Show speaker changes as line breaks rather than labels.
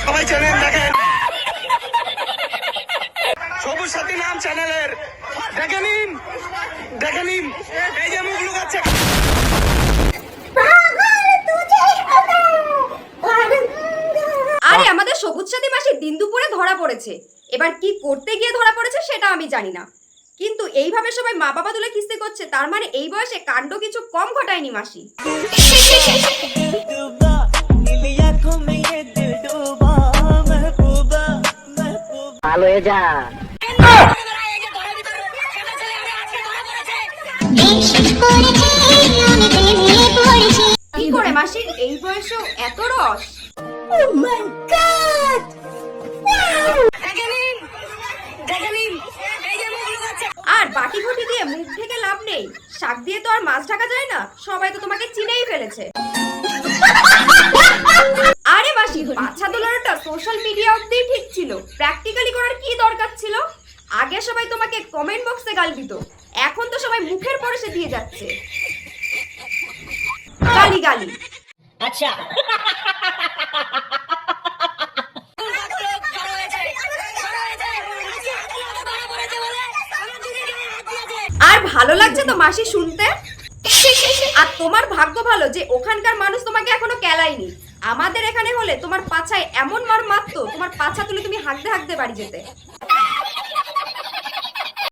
সবাই চ্যানেল দেখেন, সবুজ সাথী নাম চ্যানেলের, দেখে নিন এই যে মুখ লুকাচ্ছে।
আরে আমাদের সবুজ সাথী মাসি দিন দুপুরে ধরা পড়েছে। এবার কি করতে গিয়ে ধরা পড়েছে সেটা আমি জানি না, কিন্তু এইভাবে সবাই মা বাবা তুলে কিস্তি করছে, তার মানে এই বয়সে কাণ্ড কিছু কম ঘটায়নি মাসি।
ভালো হয়ে যা।
কি করে মাসির এই বয়সেও এত রস? আর বাটি ঘটি দিয়ে মুখ ঢেকে লাভ নেই, শাক দিয়ে তো আর মাছ ঢাকা যায় না, সবাই তো তোমাকে চিনেই ফেলেছে। আরে মাসি, বাচ্চা দোলানোটা সোশ্যাল মিডিয়া অবধি ঠিক ছিল, প্র্যাকটিক্যালি করার কি দরকার ছিল? আগে সবাই তোমাকে কমেন্ট বক্সে গাল দিত, এখন তো সবাই মুখের পরশে দিয়ে যাচ্ছে গালি গালি।
আচ্ছা,
আর ভালো লাগছে তো মাসি শুনতে? আর তোমার ভাগ্য ভালো যে ওখানকার মানুষ তোমাকে এখনো কেলায়নি। আমাদের এখানে হলে তোমার পাছায় এমন মার মারতো, তোমার পাছা তুলে তুমি হাঁকতে হাঁকতে বাড়ি যেতে।